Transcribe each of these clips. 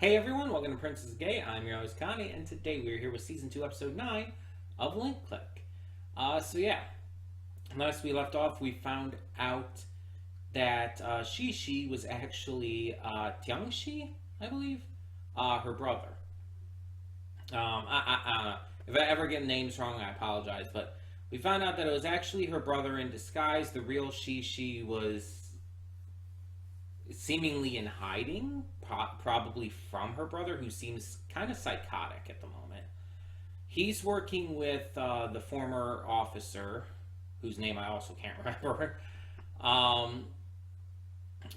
Hey everyone, welcome to Princess Gay. I'm your host Connie, and today we're here with Season 2, Episode 9 of Link Click. Last we left off, we found out that Shi was actually Tiangxi, I believe, her brother. I don't know. If I ever get names wrong, I apologize, but we found out that it was actually her brother in disguise. The real Shi was seemingly in hiding, probably from her brother, who seems kind of psychotic at the moment. He's working with the former officer, whose name I also can't remember. Um,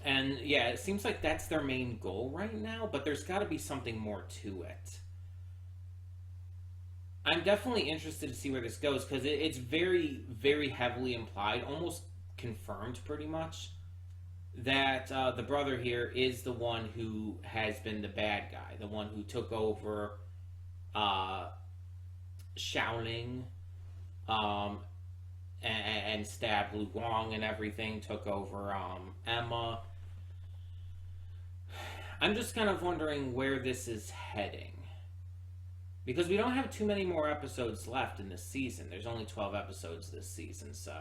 and yeah, it seems like that's their main goal right now, but there's got to be something more to it. I'm definitely interested to see where this goes because it's very, very heavily implied, almost confirmed pretty much, that the brother here is the one who has been the bad guy, the one who took over uh, Shaoling um, and stabbed Lu Guang and everything, took over Emma. I'm just kind of wondering where this is heading. Because we don't have too many more episodes left in this season. There's only 12 episodes this season, so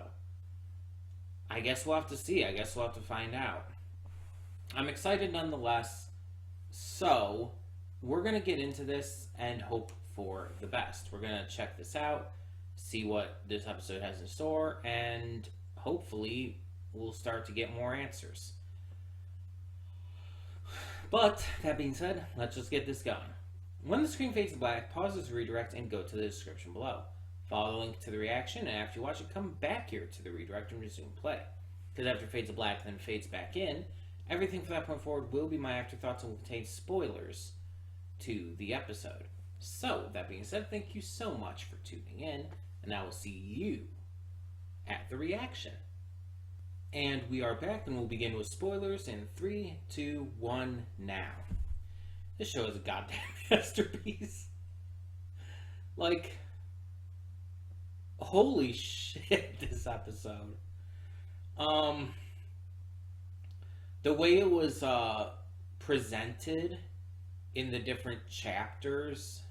I guess we'll have to see. I guess we'll have to find out. I'm excited nonetheless. So, we're going to get into this and hope for the best. We're going to check this out, see what this episode has in store, and hopefully we'll start to get more answers. But, that being said, let's just get this going. When the screen fades to black, pause this redirect and go to the description below. Follow the link to the reaction, and after you watch it, come back here to the redirect and resume play. Because after it fades to black, then fades back in, everything from that point forward will be my afterthoughts and will contain spoilers to the episode. So, that being said, thank you so much for tuning in, and I will see you at the reaction. And we are back, and we'll begin with spoilers in 3, 2, 1, now. This show is a goddamn masterpiece. Like, holy shit, this episode. The way it was presented in the different chapters,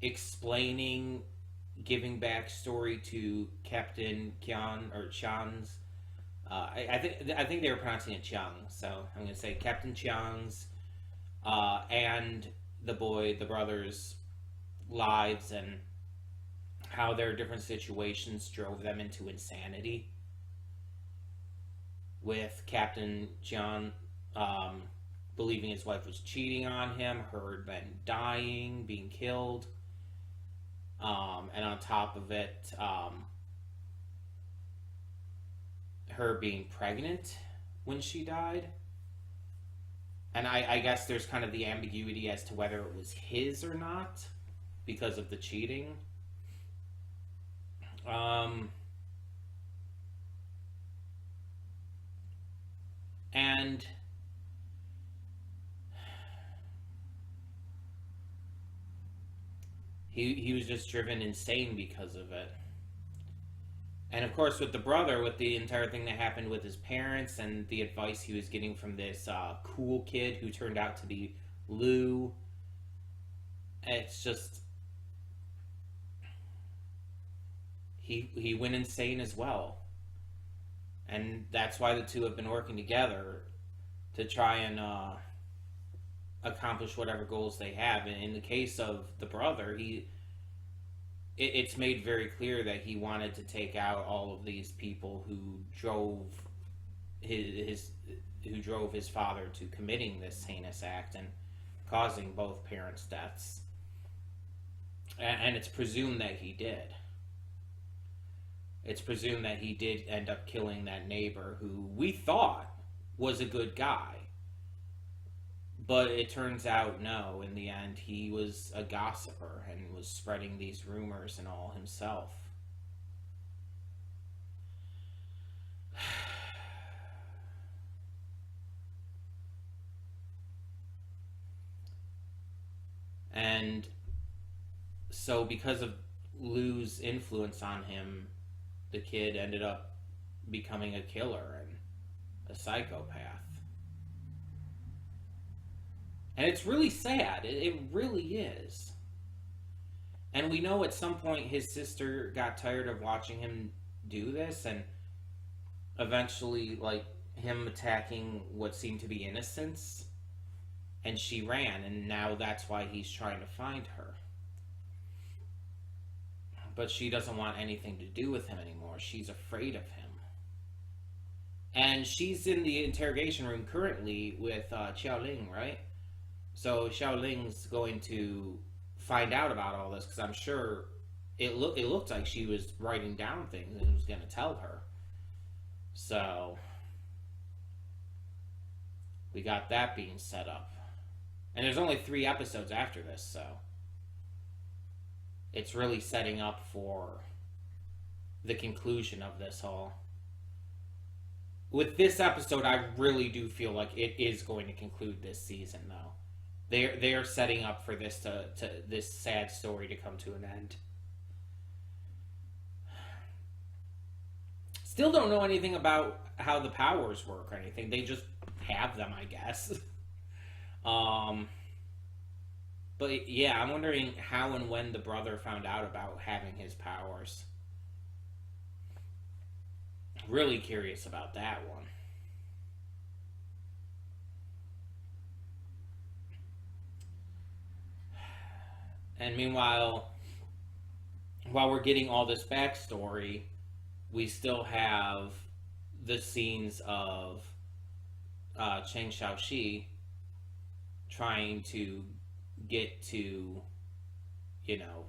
explaining, giving backstory to Captain Qian or Qian's. I think they were pronouncing it Qiang, so I'm gonna say Captain Qiang's and the brothers' lives and how their different situations drove them into insanity. With Captain Qian believing his wife was cheating on him, her then dying, being killed, and on top of it, her being pregnant when she died. And I guess there's kind of the ambiguity as to whether it was his or not because of the cheating. And he was just driven insane because of it. And of course, with the brother, with the entire thing that happened with his parents and the advice he was getting from this cool kid who turned out to be Lou, it's just he went insane as well. And that's why the two have been working together to try and accomplish whatever goals they have. And in the case of the brother, it's made very clear that he wanted to take out all of these people who drove his father to committing this heinous act and causing both parents' deaths. And it's presumed that he did. It's presumed that he did end up killing that neighbor who we thought was a good guy. But it turns out, no, in the end, he was a gossiper and was spreading these rumors and all himself. And so because of Lou's influence on him, the kid ended up becoming a killer and a psychopath. And it's really sad. It really is. And we know at some point his sister got tired of watching him do this, and eventually, like, him attacking what seemed to be innocents, and she ran, and now that's why he's trying to find her. But she doesn't want anything to do with him anymore. She's afraid of him. And she's in the interrogation room currently with Xiaoling, right? So Xiaoling's going to find out about all this, because I'm sure it looked like she was writing down things and was going to tell her. So we got that being set up. And there's only 3 episodes after this, so it's really setting up for the conclusion of this all. With this episode, I really do feel like it is going to conclude this season, though. They are setting up for this to this sad story to come to an end. Still don't know anything about how the powers work or anything. They just have them, I guess. But yeah, I'm wondering how and when the brother found out about having his powers. Really curious about that one. And meanwhile, while we're getting all this backstory, we still have the scenes of Cheng Xiaoxi trying to get to, you know,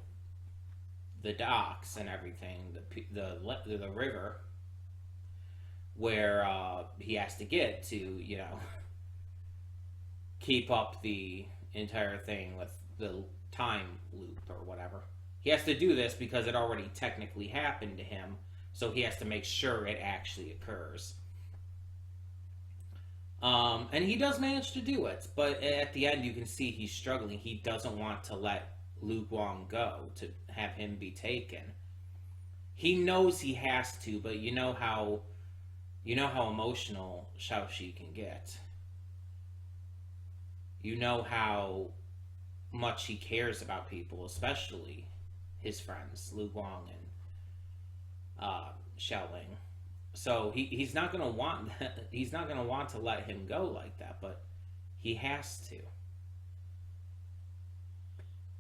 the docks and everything, the river, where he has to get to, you know, keep up the entire thing with the time loop or whatever. He has to do this because it already technically happened to him, so he has to make sure it actually occurs. And he does manage to do it, but at the end you can see he's struggling. He doesn't want to let Lu Guang go, to have him be taken. He knows he has to, but you know how emotional Xiaoxi can get. You know how much he cares about people, especially his friends, Lu Guang and Xiaoling. So he's not gonna want to let him go like that, but he has to.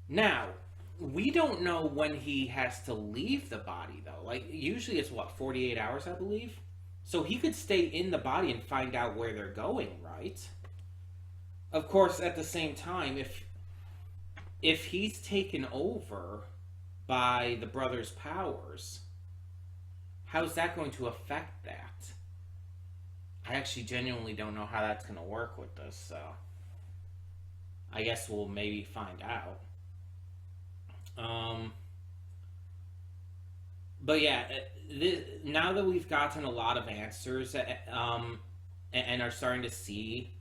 Now, we don't know when he has to leave the body though. Like, usually it's 48 hours, I believe. So he could stay in the body and find out where they're going, right? Of course, at the same time, if he's taken over by the brother's powers, how's that going to affect that? I actually genuinely don't know how that's going to work with this, so I guess we'll maybe find out. But yeah, now that we've gotten a lot of answers and are starting to see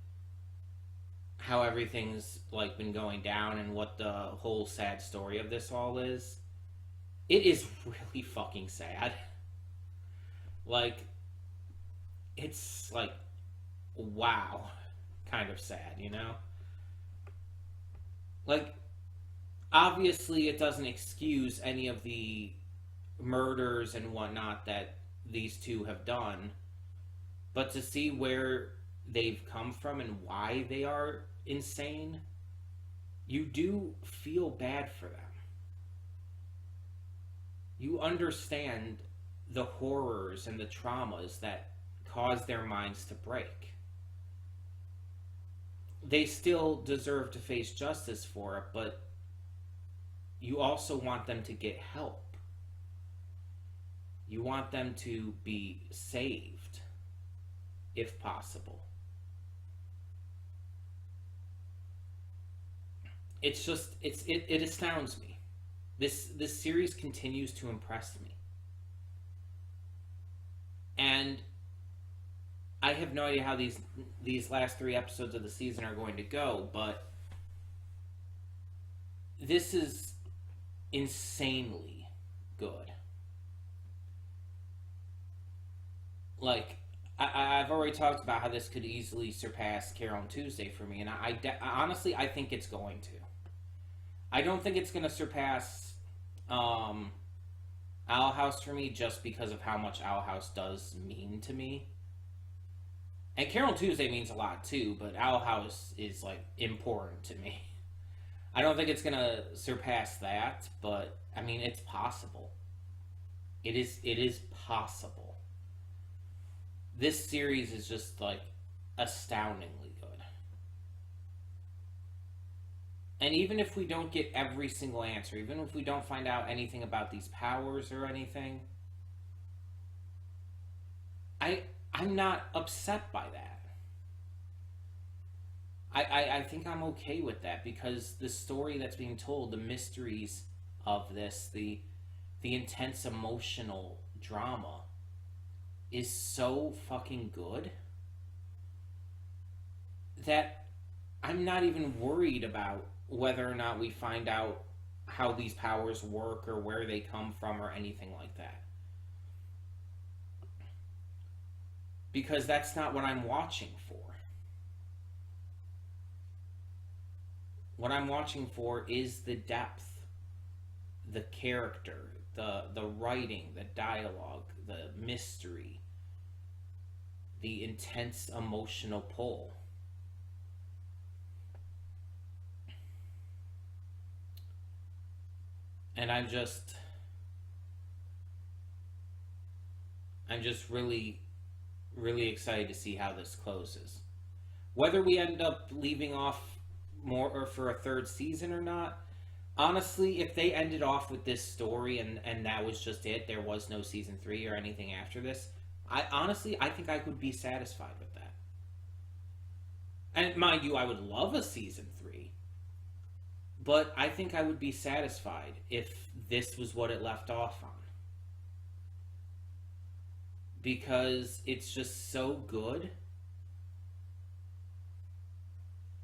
how everything's like been going down and what the whole sad story of this all is, it is really fucking sad. Like, it's like, wow, kind of sad, you know? Like, obviously it doesn't excuse any of the murders and whatnot that these two have done, but to see where they've come from and why they are insane, you do feel bad for them. You understand the horrors and the traumas that cause their minds to break. They still deserve to face justice for it, but you also want them to get help. You want them to be saved, if possible. It's just, it astounds me. This series continues to impress me. And I have no idea how these last 3 episodes of the season are going to go, but this is insanely good. Like, I've already talked about how this could easily surpass Carol and Tuesday for me, and honestly, I think it's going to. I don't think it's going to surpass Owl House for me just because of how much Owl House does mean to me. And Carol and Tuesday means a lot too, but Owl House is like important to me. I don't think it's going to surpass that, but I mean, it's possible. It is possible. This series is just like astoundingly good. And even if we don't get every single answer, even if we don't find out anything about these powers or anything, I'm not upset by that. I think I'm okay with that because the story that's being told, the mysteries of this, the intense emotional drama is so fucking good that I'm not even worried about whether or not we find out how these powers work or where they come from or anything like that. Because that's not what I'm watching for. What I'm watching for is the depth, the character, the writing, the dialogue, the mystery, the intense emotional pull. And I'm just really, really excited to see how this closes. Whether we end up leaving off more or for a third season or not, honestly, if they ended off with this story and that was just it, there was no season 3 or anything after this, I think I would be satisfied with that. And mind you, I would love a season 3, but I think I would be satisfied if this was what it left off on. Because it's just so good.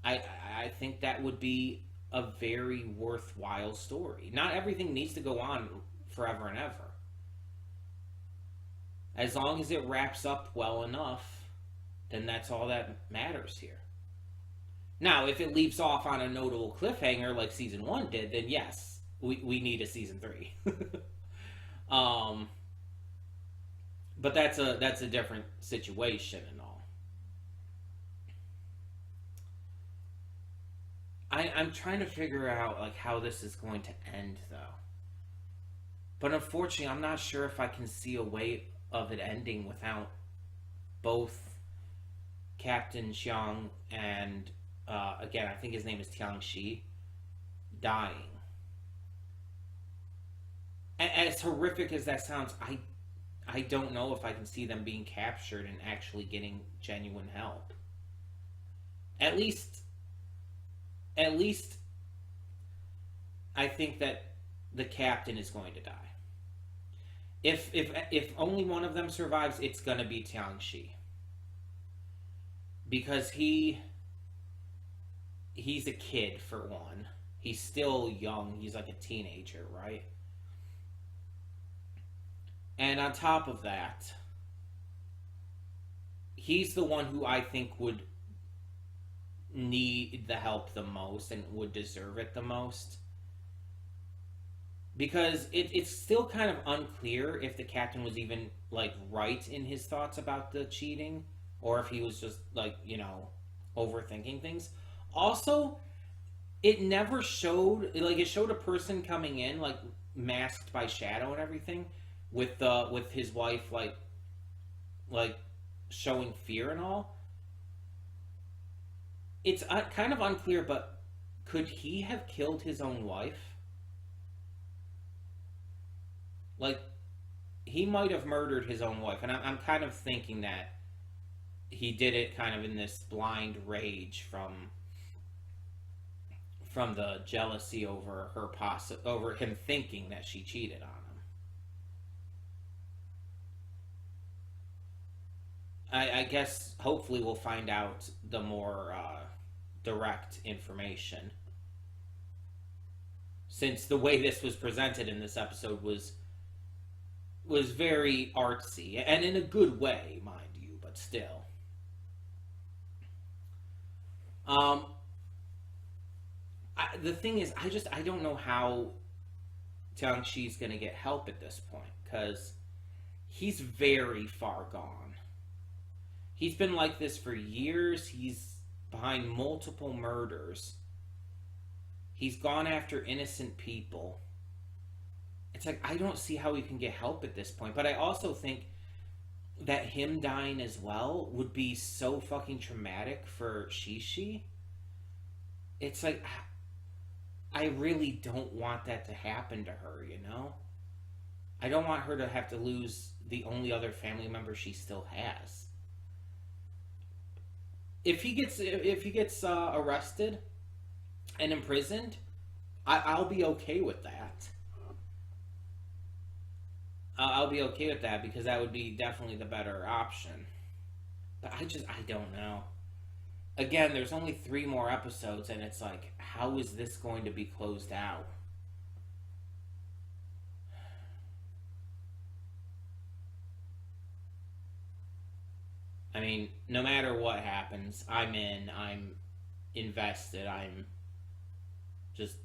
I think that would be a very worthwhile story. Not everything needs to go on forever and ever. As long as it wraps up well enough, then that's all that matters here. Now, if it leaves off on a notable cliffhanger like season 1 did, then yes, we need a season 3. But that's a different situation and all. I'm trying to figure out like how this is going to end though. But unfortunately, I'm not sure if I can see a way of it ending without both Captain Xiang and again, I think his name is Tiang Shi, dying. And as horrific as that sounds, I don't know if I can see them being captured and actually getting genuine help. At least I think that the captain is going to die. If only one of them survives, it's going to be Tiang Shi. Because he's a kid for one. He's still young. He's like a teenager, right? And on top of that, he's the one who I think would need the help the most and would deserve it the most. Because it's still kind of unclear if the captain was even like right in his thoughts about the cheating, or if he was just like, overthinking things. Also, it never showed, like, it showed a person coming in like masked by shadow and everything, with his wife like showing fear and all. It's kind of unclear, but could he have killed his own wife? Like, he might have murdered his own wife, and I'm kind of thinking that he did it kind of in this blind rage from the jealousy over over him thinking that she cheated on him. I guess hopefully we'll find out the more direct information, since the way this was presented in this episode was very artsy, and in a good way, mind you, but but still. Um, the thing is, I don't know how Jiangxi's gonna get help at this point, because he's very far gone. He's been like this for years. He's behind multiple murders. He's gone after innocent people. It's like, I don't see how he can get help at this point. But I also think that him dying as well would be so fucking traumatic for Shishi. It's like, I really don't want that to happen to her, you know? I don't want her to have to lose the only other family member she still has. If he gets arrested and imprisoned, I'll be okay with that. I'll be okay with that, because that would be definitely the better option. But I don't know. Again, there's only 3 more episodes, and it's like, how is this going to be closed out? I mean, no matter what happens, I'm in, I'm invested, I'm just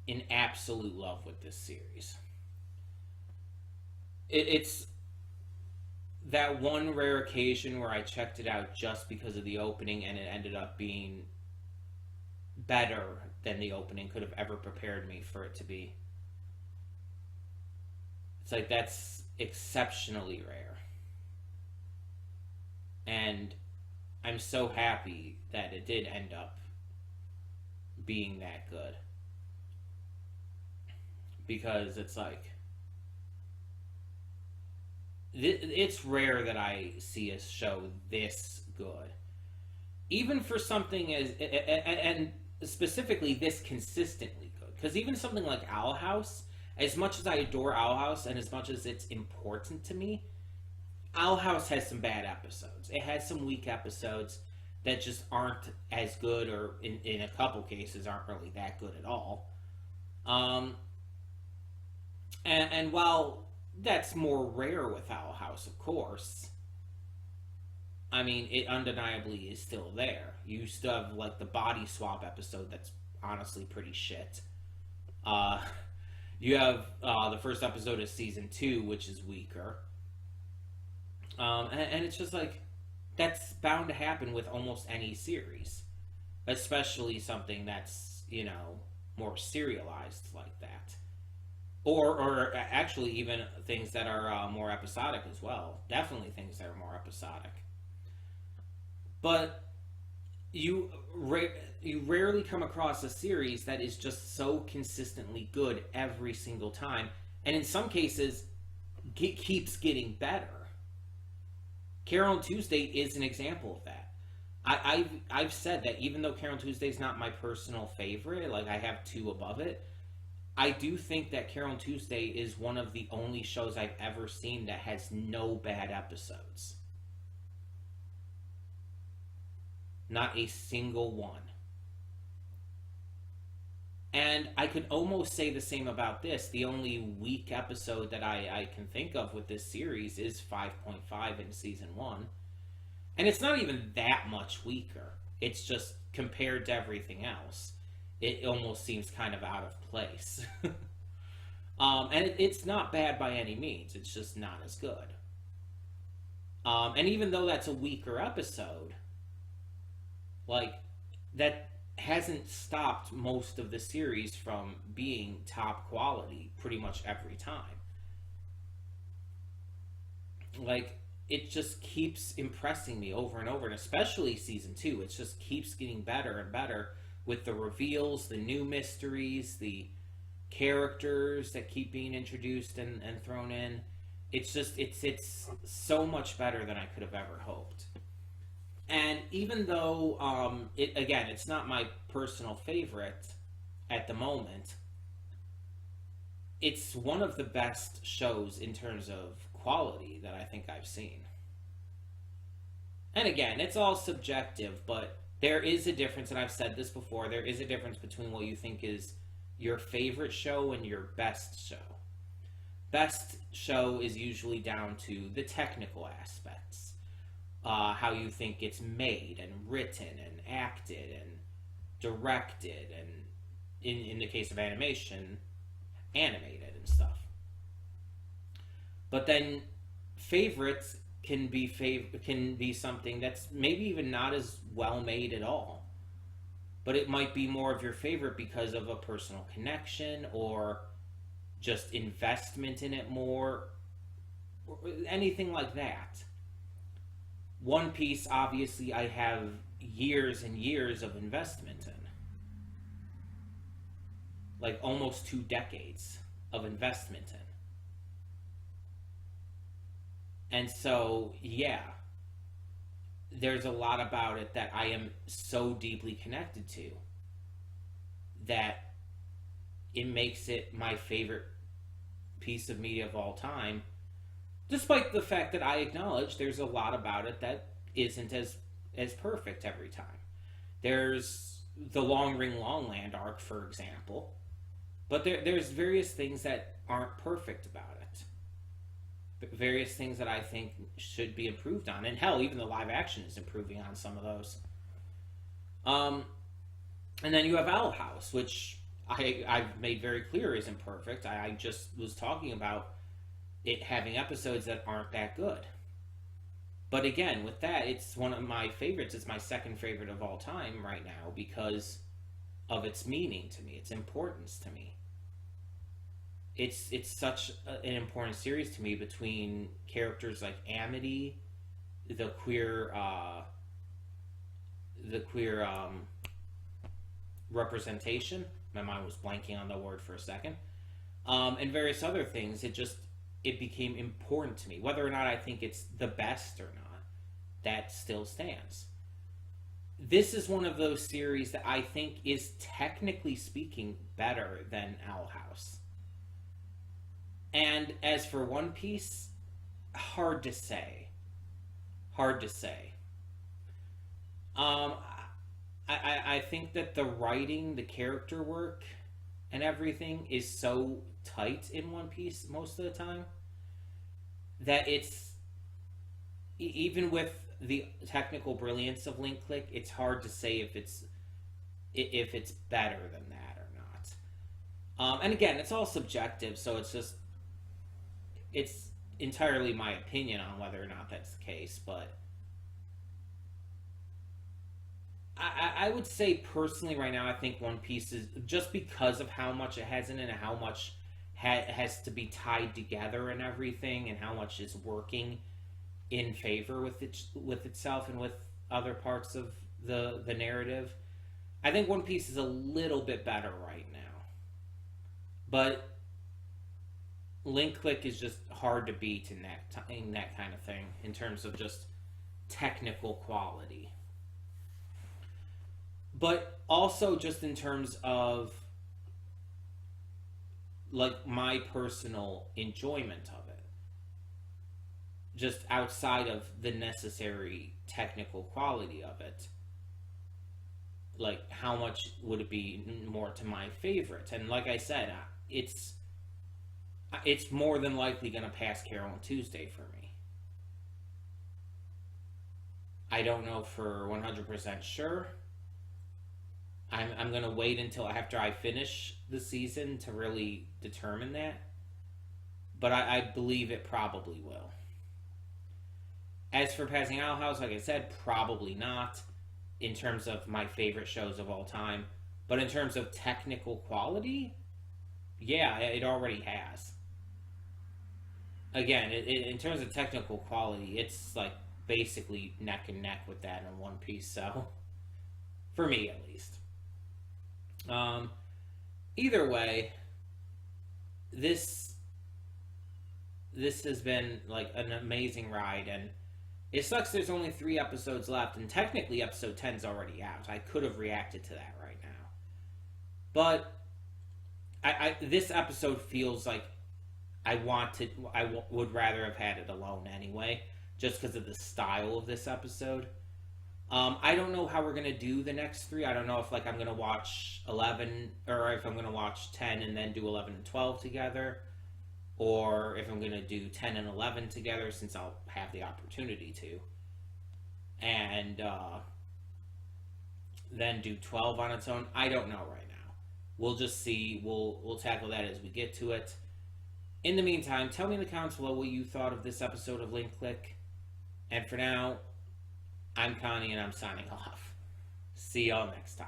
in absolute love with this series. It's that one rare occasion where I checked it out just because of the opening, and it ended up being better than the opening could have ever prepared me for it to be. It's like, that's exceptionally rare. And I'm so happy that it did end up being that good. Because it's like, it's rare that I see a show this good. Even for something as, and specifically this consistently good. Because even something like Owl House, as much as I adore Owl House and as much as it's important to me, Owl House has some bad episodes. It has some weak episodes that just aren't as good, or in a couple cases aren't really that good at all. And while that's more rare with Owl House, of course, I mean, it undeniably is still there. You still have, like, the body swap episode that's honestly pretty shit. You have the first episode of season 2, which is weaker. And it's just like, that's bound to happen with almost any series. Especially something that's, you know, more serialized like that. Or actually even things that are more episodic as well. Definitely things that are more episodic. But you rarely come across a series that is just so consistently good every single time. And in some cases, keeps getting better. Carol and Tuesday is an example of that. I've said that even though Carol and Tuesday is not my personal favorite, like I have 2 above it, I do think that Carol and Tuesday is one of the only shows I've ever seen that has no bad episodes. Not a single one. And I could almost say the same about this. The only weak episode that I can think of with this series is 5.5 in season 1. And it's not even that much weaker. It's just, compared to everything else, it almost seems kind of out of place. And it's not bad by any means. It's just not as good. And even though that's a weaker episode, like, that hasn't stopped most of the series from being top quality pretty much every time. Like, it just keeps impressing me over and over, and especially season 2, it just keeps getting better and better with the reveals, the new mysteries, the characters that keep being introduced and thrown in. It's just, it's so much better than I could have ever hoped. And even though, it's not my personal favorite at the moment, it's one of the best shows in terms of quality that I think I've seen. And again, it's all subjective, but there is a difference, and I've said this before, there is a difference between what you think is your favorite show and your best show. Best show is usually down to the technical aspects. how you think it's made and written and acted and directed, and in the case of animation, animated and stuff. But then favorites can be something that's maybe even not as well made at all. But it might be more of your favorite because of a personal connection or just investment in it more, or anything like that. One Piece, obviously, I have years and years of investment in. Like almost 2 decades of investment in. And so, yeah, there's a lot about it that I am so deeply connected to that it makes it my favorite piece of media of all time, despite the fact that I acknowledge there's a lot about it that isn't as perfect every time. There's the Long Ring Long Land arc, for example, but there's various things that aren't perfect about it. Various things that I think should be improved on. And hell, even the live action is improving on some of those. And then you have Owl House, which I've made very clear isn't perfect. I just was talking about it having episodes that aren't that good. But again, with that, it's one of my favorites. It's my second favorite of all time right now because of its meaning to me, its importance to me. It's such an important series to me, between characters like Amity, the queer representation. My mind was blanking on the word for a second, and various other things. It became important to me. Whether or not I think it's the best or not, that still stands. This is one of those series that I think is, technically speaking, better than Owl House. And as for One Piece, hard to say. I think that the writing, the character work, and everything is so tight in One Piece most of the time that it's, even with the technical brilliance of Link Click, it's hard to say if it's better than that or not. And again, it's all subjective, so it's entirely my opinion on whether or not that's the case, but I would say personally right now, I think One Piece is, just because of how much it has in it and how much has to be tied together and everything, and how much is working in favor with itself and with other parts of the narrative. I think One Piece is a little bit better right now, but Link Click is just hard to beat in that kind of thing, in terms of just technical quality. But also just in terms of like my personal enjoyment of it. Just outside of the necessary technical quality of it. Like, how much would it be more to my favorite? And like I said, it's more than likely going to pass Carol and Tuesday for me. I don't know for 100% sure. I'm going to wait until after I finish the season to really determine that. But I believe it probably will. As for passing Owl House, like I said, probably not in terms of my favorite shows of all time. But in terms of technical quality, yeah, it already has. Again, in terms of technical quality, it's like basically neck and neck with that in One Piece, so for me at least. Either way, this has been like an amazing ride, and it sucks there's only 3 episodes left, and technically episode 10's already out. I could have reacted to that right now, but this episode feels like I would rather have had it alone anyway, just because of the style of this episode. I don't know how we're going to do the next 3. I don't know if I'm going to watch 11, or if I'm going to watch 10 and then do 11 and 12 together, or if I'm going to do 10 and 11 together, since I'll have the opportunity to. and then do 12 on its own. I don't know right now. We'll just see. We'll tackle that as we get to it. In the meantime, tell me in the comments below what you thought of this episode of Link Click. And for now, I'm Connie and I'm signing off. See y'all next time.